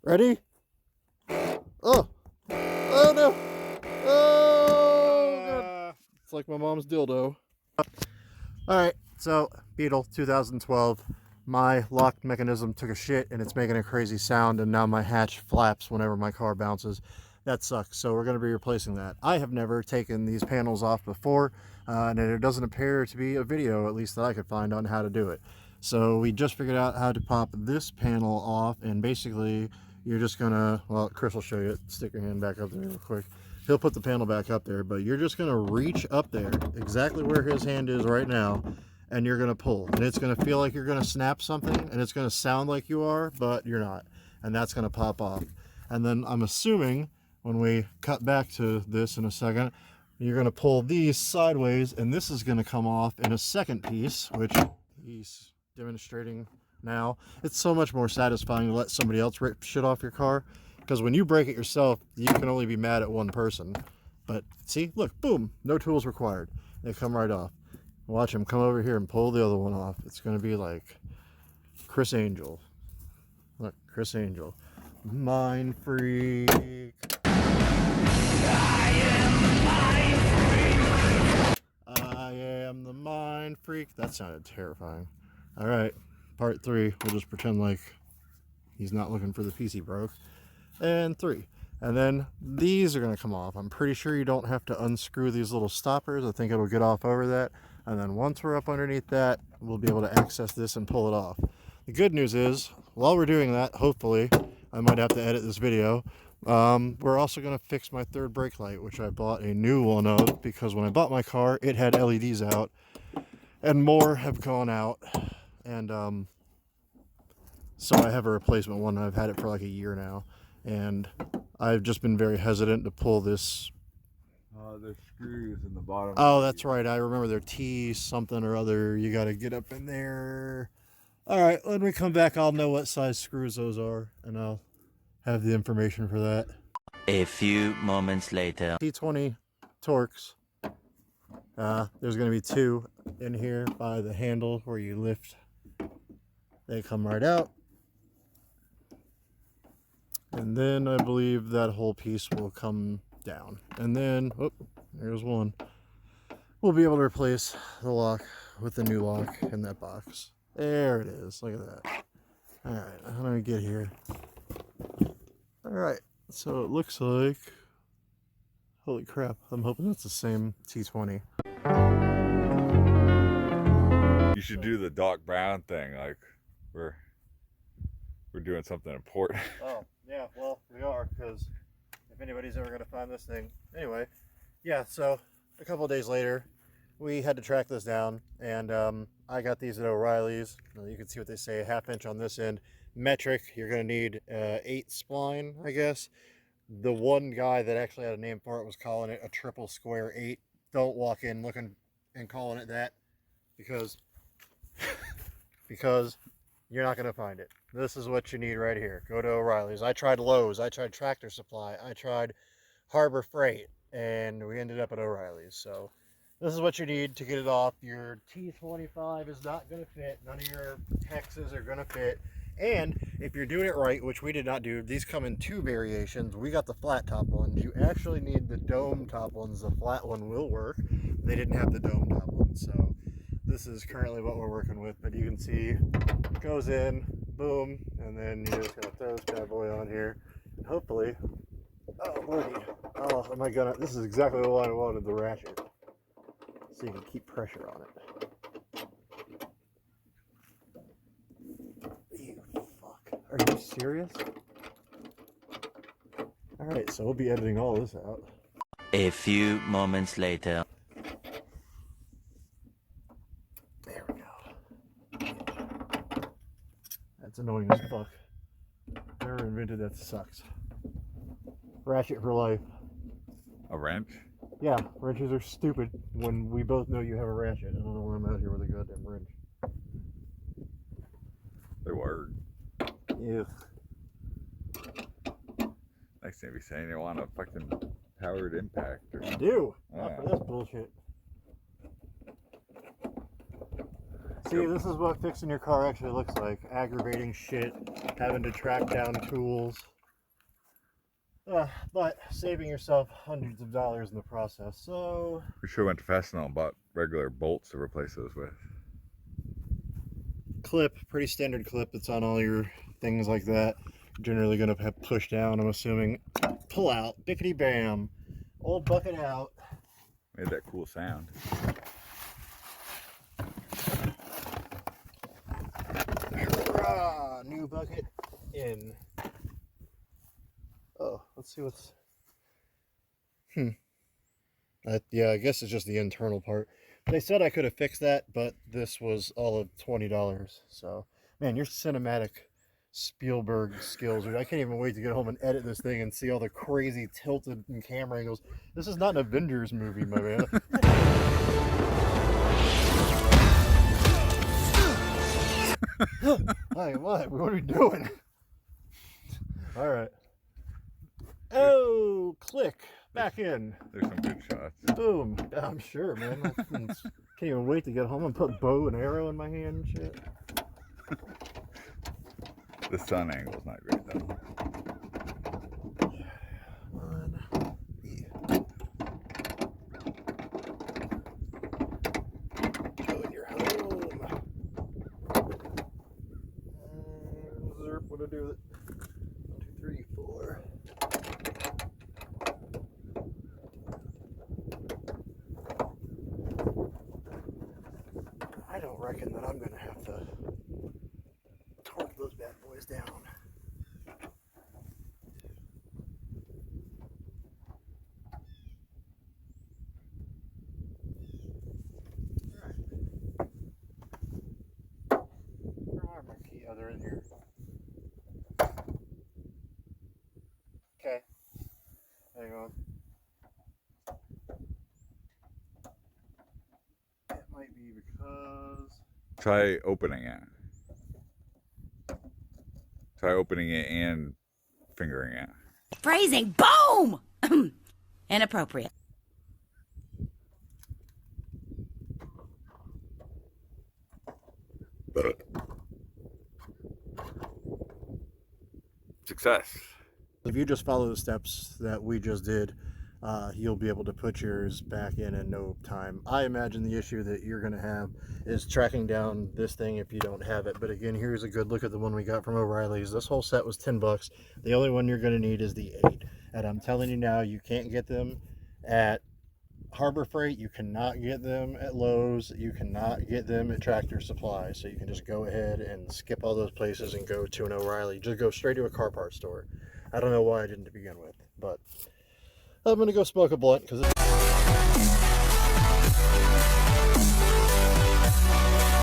Ready? Oh! Oh no! Oh god! It's like my mom's dildo. Alright, so Beetle 2012. My lock mechanism took a shit and it's making a crazy sound, and now my hatch flaps whenever my car bounces. That sucks, so we're going to be replacing that. I have never taken these panels off before, and there doesn't appear to be a video, at least that I could find, on how to do it. So we just figured out how to pop this panel off, and basically you're just going to, well, Chris will show you it. Stick your hand back up there real quick. He'll put the panel back up there, but you're just going to reach up there exactly where his hand is right now, and you're going to pull, and it's going to feel like you're going to snap something, and it's going to sound like you are, but you're not, and that's going to pop off. And then I'm assuming when we cut back to this in a second, you're going to pull these sideways, and this is going to come off in a second piece, which he's demonstrating now. It's so much more satisfying to let somebody else rip shit off your car, because when you break it yourself, you can only be mad at one person. But see, look, boom, no tools required. They come right off. Watch him come over here and pull the other one off. It's going to be like Chris Angel. Look, Chris Angel. Mind freak. I am the mind freak. That sounded terrifying. All right, part 3. We'll just pretend like he's not looking for the piece he broke. And 3. And then these are going to come off. I'm pretty sure you don't have to unscrew these little stoppers. I think it'll get off over that. And then once we're up underneath that, we'll be able to access this and pull it off. The good news is, while we're doing that, hopefully, I might have to edit this video, we're also going to fix my third brake light, which I bought a new one of, because when I bought my car, it had LEDs out, and more have gone out. And so I have a replacement one. I've had it for like a year now, and I've just been very hesitant to pull this. There's screws in the bottom. Oh, that's right. I remember they're T something or other. You got to get up in there. All right, when we come back, I'll know what size screws those are, and I'll have the information for that. A few moments later. T20 Torx. There's going to be 2 in here by the handle where you lift. They come right out. And then I believe that whole piece will come down. And then, oh, there's one. We'll be able to replace the lock with the new lock in that box. There it is. Look at that. All right, how do I get here? All right, so it looks like, holy crap, I'm hoping it's the same T20. You should do the Doc Brown thing, like we're doing something important. Oh, yeah, well, we are, because if anybody's ever going to find this thing. Anyway, yeah, so a couple of days later, we had to track this down, and I got these at O'Reilly's. You can see what they say, a 1/2 inch on this end. Metric, you're going to need 8 spline, I guess. The one guy that actually had a name for it was calling it a triple square 8. Don't walk in looking and calling it that, because you're not going to find it. This is what you need right here. Go to O'Reilly's. I tried Lowe's. I tried Tractor Supply. I tried Harbor Freight, and we ended up at O'Reilly's. So this is what you need to get it off. Your T25 is not going to fit. None of your hexes are going to fit. And if you're doing it right, which we did not do, these come in 2 variations. We got the flat top ones. You actually need the dome top ones. The flat one will work. They didn't have the dome top one. So this is currently what we're working with. But you can see it goes in, boom, and then you're just going to throw this bad boy on here. And hopefully, oh lordy, oh am I gonna, this is exactly what I wanted, the ratchet. So you can keep pressure on it. You fuck. Are you serious? Alright, so we'll be editing all this out. A few moments later. There we go. That's annoying as fuck. Whoever invented that sucks. Ratchet for life. A wrench? Yeah, wrenches are stupid when we both know you have a ratchet. I don't know why I'm out here with a goddamn wrench. They were. Ew. Next thing you be saying you want a fucking powered impact or I do. Yeah. Not for this bullshit. See, this is what fixing your car actually looks like. Aggravating shit, having to track down tools. But saving yourself hundreds of dollars in the process. So We should have went to Fastenal and bought regular bolts to replace those with. clip, pretty standard clip that's on all your things like that. Generally going to have push down, I'm assuming. Pull out, bickety bam, old bucket out. Made that cool sound. Hurrah! New bucket in. Oh, let's see what's. Yeah, I guess it's just the internal part. They said I could have fixed that, but this was all of $20. So, man, your cinematic Spielberg skills. I can't even wait to get home and edit this thing and see all the crazy tilted and camera angles. This is not an Avengers movie, my man. Hi, what? What are we doing? All right. Oh, click. Back in. There's some good shots. Boom. I'm sure, man. Can't even wait to get home and put bow and arrow in my hand and shit. The sun angle's not great though. When you're home. Zerp, what do I do with it? 1, 2, 3, 4. I don't reckon that I'm gonna have to torque those bad boys down. Where are my key? Oh, they're in here. Okay. Hang on. It might be because. Try opening it. Try opening it and fingering it. Phrasing, boom! Inappropriate. Success. If you just follow the steps that we just did, you'll be able to put yours back in no time. I imagine the issue that you're going to have is tracking down this thing if you don't have it. But again, here's a good look at the one we got from O'Reilly's. This whole set was $10. The only one you're going to need is the 8. And I'm telling you now, you can't get them at Harbor Freight. You cannot get them at Lowe's. You cannot get them at Tractor Supply. So you can just go ahead and skip all those places and go to an O'Reilly. Just go straight to a car parts store. I don't know why I didn't to begin with, but I'm going to go smoke a blunt because